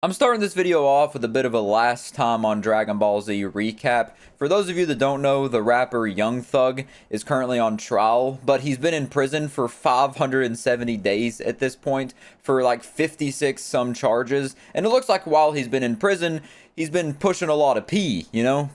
I'm starting this video off with a bit of a last time on Dragon Ball Z recap. For those of you that don't know, the rapper Young Thug is currently on trial, but he's been in prison for 570 days at this point for like 56 some charges. And it looks like while he's been in prison, he's been pushing a lot of pee,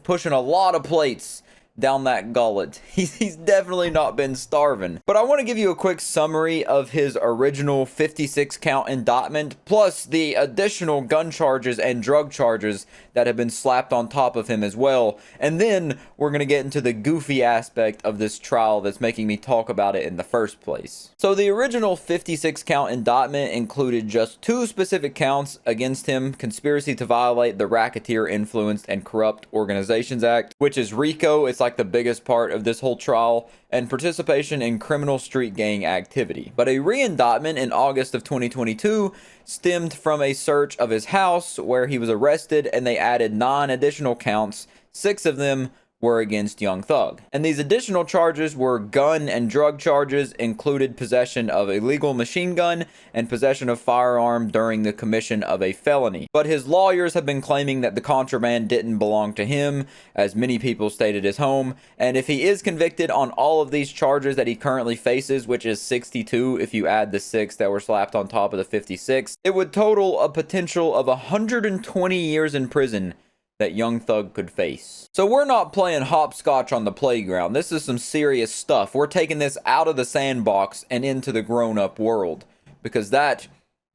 pushing a lot of plates down that gullet. He's definitely not been starving. But I want to give you a quick summary of his original 56 count indictment, plus the additional gun charges and drug charges that have been slapped on top of him as well. And then we're going to get into the goofy aspect of this trial that's making me talk about it in the first place. So the original 56 count indictment included just two specific counts against him: conspiracy to violate the Racketeer Influenced and Corrupt Organizations Act, which is RICO. It's like the biggest part of this whole trial, and participation in criminal street gang activity. But a re-indictment in August of 2022 stemmed from a search of his house where he was arrested, and they added 9 additional counts. 6 of them were against Young Thug. And these additional charges were gun and drug charges, included possession of a legal machine gun and possession of firearm during the commission of a felony. But his lawyers have been claiming that the contraband didn't belong to him, as many people stayed at his home. And if he is convicted on all of these charges that he currently faces, which is 62 if you add the 6 that were slapped on top of the 56, it would total a potential of 120 years in prison that Young Thug could face. So we're not playing hopscotch on the playground. This is some serious stuff. We're taking this out of the sandbox and into the grown-up world, because that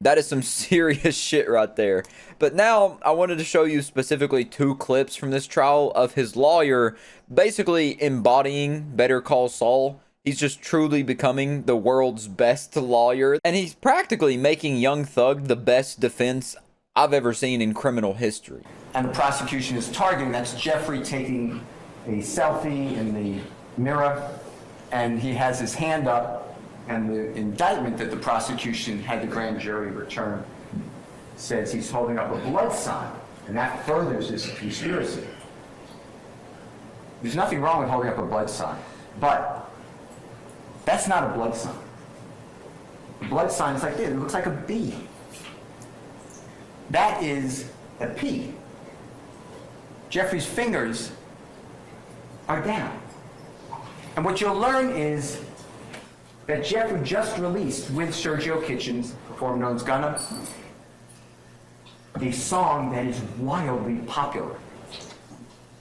is some serious shit right there. But now I wanted to show you specifically 2 clips from this trial of his lawyer basically embodying Better Call Saul. He's just truly becoming the world's best lawyer, and he's practically making Young Thug the best defense I've ever seen in criminal history. And the prosecution is targeting, that's Jeffrey taking a selfie in the mirror, and he has his hand up, and the indictment that the prosecution had the grand jury return says he's holding up a blood sign, and that furthers his conspiracy. There's nothing wrong with holding up a blood sign, but that's not a blood sign. A blood sign is like this, it looks like a B. That is a P. Jeffrey's fingers are down. And what you'll learn is that Jeffrey just released, with Sergio Kitchens, performer known as Gunna, a song that is wildly popular.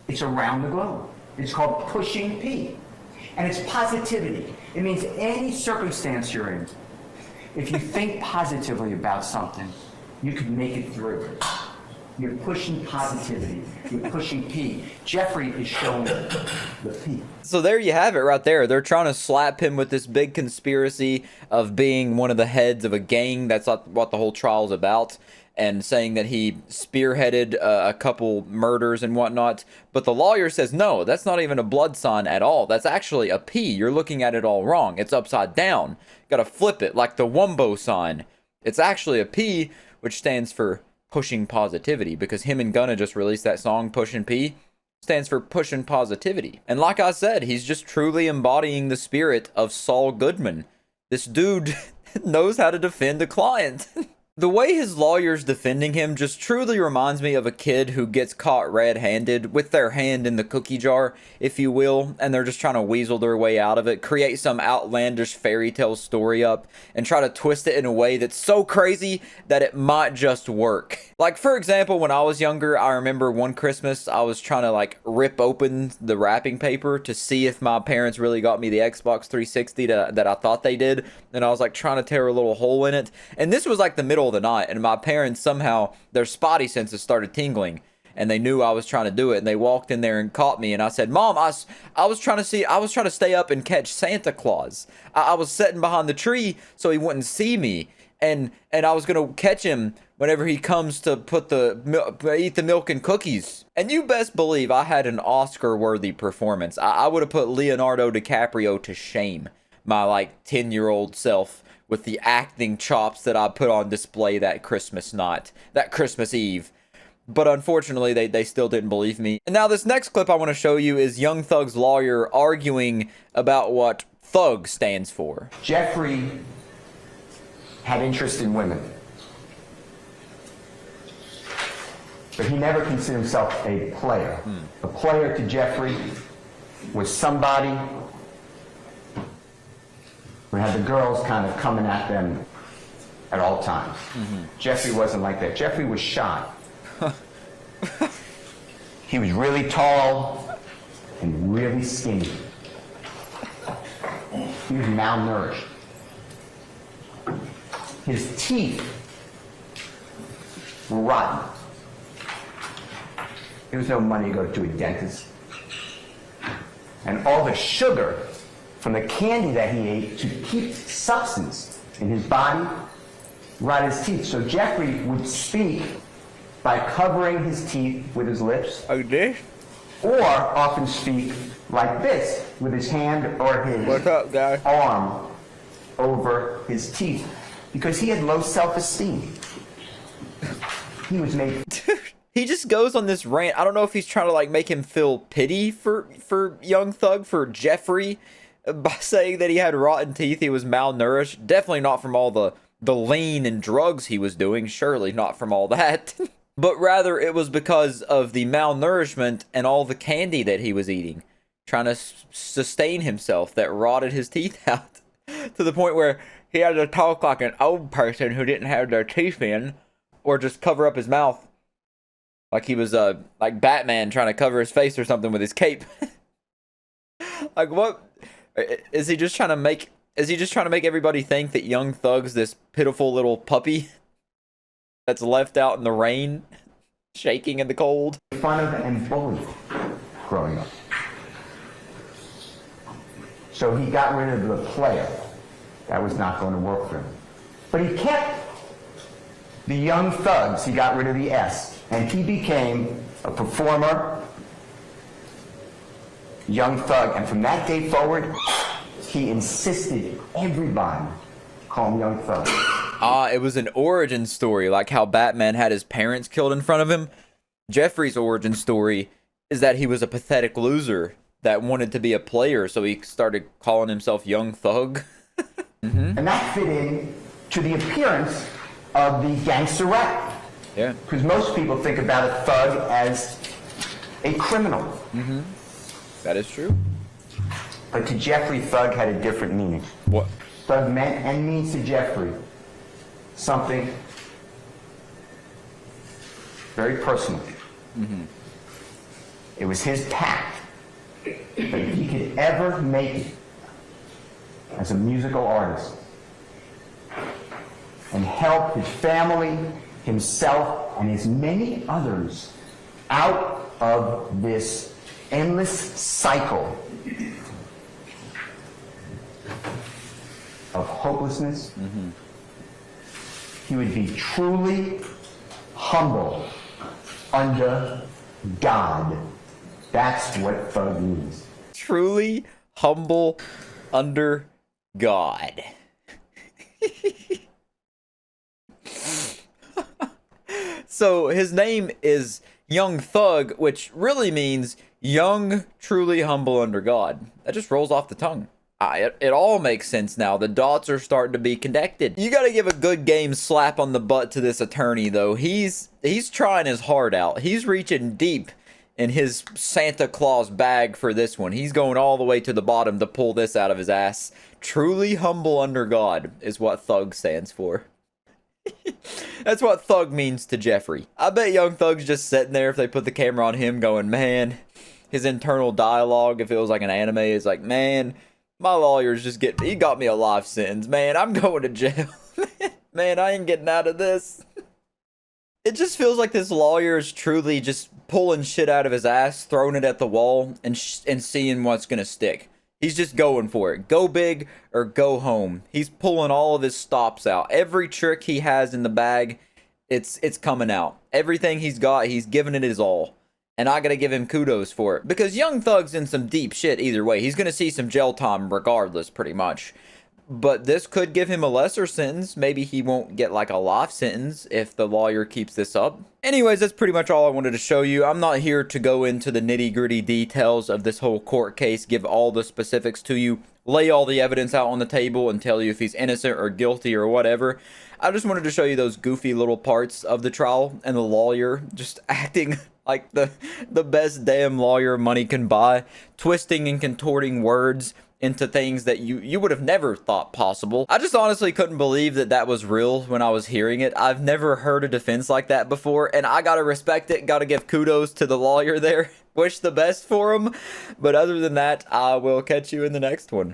It's around the globe. It's called Pushing P. And it's positivity. It means any circumstance you're in, if you think positively about something, you can make it through. You're pushing positivity. You're pushing P. Jeffrey is showing the P. So there you have it right there. They're trying to slap him with this big conspiracy of being one of the heads of a gang. That's not what the whole trial's about. And saying that he spearheaded a couple murders and whatnot. But the lawyer says, no, that's not even a blood sign at all. That's actually a P. You're looking at it all wrong. It's upside down. Gotta flip it like the Wumbo sign. It's actually a P, which stands for pushing positivity, because him and Gunna just released that song, Pushin' P, stands for pushing positivity. And like I said, he's just truly embodying the spirit of Saul Goodman. This dude knows how to defend a client. The way his lawyer's defending him just truly reminds me of a kid who gets caught red-handed with their hand in the cookie jar, if you will, and they're just trying to weasel their way out of it, create some outlandish fairy tale story up, and try to twist it in a way that's so crazy that it might just work. Like, for example, when I was younger, I remember one Christmas, I was trying to, rip open the wrapping paper to see if my parents really got me the Xbox 360 that I thought they did, and I was, trying to tear a little hole in it, and this was, the middle of the night, and my parents somehow, their spotty senses started tingling, and they knew I was trying to do it, and they walked in there and caught me, and I said, Mom, I was trying to stay up and catch Santa Claus. I was sitting behind the tree so he wouldn't see me, and I was gonna catch him whenever he comes to eat the milk and cookies. And you best believe I had an Oscar-worthy performance. I would have put Leonardo DiCaprio to shame, my 10-year-old self, with the acting chops that I put on display that Christmas night, that Christmas Eve. But unfortunately, they still didn't believe me. And now this next clip I want to show you is Young Thug's lawyer arguing about what Thug stands for. Jeffrey had interest in women. but he never considered himself a player. A player to Jeffrey was somebody who had the girls kind of coming at them at all times. Jeffrey wasn't like that. Jeffrey was shy. He was really tall and really skinny. He was malnourished. His teeth were rotten. There was no money to go to a dentist. And all the sugar from the candy that he ate to keep substance in his body rotted his teeth. So Jeffrey would speak by covering his teeth with his lips. Like this? Or often speak like this with his hand or his What's up, guys? arm over his teeth because he had low self-esteem. He was made. He just goes on this rant. I don't know if he's trying to like make him feel pity for Young Thug, for Jeffrey, by saying that he had rotten teeth, he was malnourished. Definitely not from all the lean and drugs he was doing. Surely not from all that. But rather it was because of the malnourishment and all the candy that he was eating, trying to sustain himself, that rotted his teeth out to the point where he had to talk like an old person who didn't have their teeth in, or just cover up his mouth like he was like Batman trying to cover his face or something with his cape. Like, what is he just trying to make? Is he just trying to make everybody think that Young Thug's this pitiful little puppy that's left out in the rain, shaking in the cold? Fun of and bullied growing up. So he got rid of the player. That was not going to work for him. But he kept the Young Thugs. He got rid of the S. And he became a performer, Young Thug. And from that day forward, he insisted everybody call him Young Thug. It was an origin story, like how Batman had his parents killed in front of him. Jeffrey's origin story is that he was a pathetic loser that wanted to be a player, so he started calling himself Young Thug. And that fit in to the appearance of the gangster rap. Yeah. Because most people think about a thug as a criminal. That is true. But to Jeffrey, thug had a different meaning. What? Thug meant and means to Jeffrey something very personal. It was his pact that if he could ever make it as a musical artist and help his family, himself, and as many others out of this endless cycle of hopelessness, he would be truly humble under God. That's what thug means. Truly humble under God. So his name is Young Thug, which really means young, truly humble under God. That just rolls off the tongue. It all makes sense now. The dots are starting to be connected. You got to give a good game slap on the butt to this attorney, though. He's trying his heart out. He's reaching deep in his Santa Claus bag for this one. He's going all the way to the bottom to pull this out of his ass. Truly humble under God is what Thug stands for. That's what Thug means to Jeffrey. I bet Young Thug's just sitting there if they put the camera on him going, man, his internal dialogue, if it was like an anime, is like, man, my lawyer's just he got me a life sentence, man. I'm going to jail. Man, I ain't getting out of this. It just feels like this lawyer is truly just pulling shit out of his ass, throwing it at the wall, and seeing what's gonna stick. He's just going for it. Go big or go home. He's pulling all of his stops out. Every trick he has in the bag, it's coming out. Everything he's got, he's giving it his all. And I gotta give him kudos for it. Because Young Thug's in some deep shit either way. He's gonna see some jail time regardless, pretty much. But this could give him a lesser sentence. Maybe he won't get like a life sentence if the lawyer keeps this up. Anyways, that's pretty much all I wanted to show you. I'm not here to go into the nitty-gritty details of this whole court case, give all the specifics to you. lay all the evidence out on the table and tell you if he's innocent or guilty or whatever. I just wanted to show you those goofy little parts of the trial and the lawyer just acting like the best damn lawyer money can buy, twisting and contorting words into things that you would have never thought possible. I just honestly couldn't believe that that was real when I was hearing it. I've never heard a defense like that before, and I gotta respect it, gotta give kudos to the lawyer there. Wish the best for him. But other than that, I will catch you in the next one.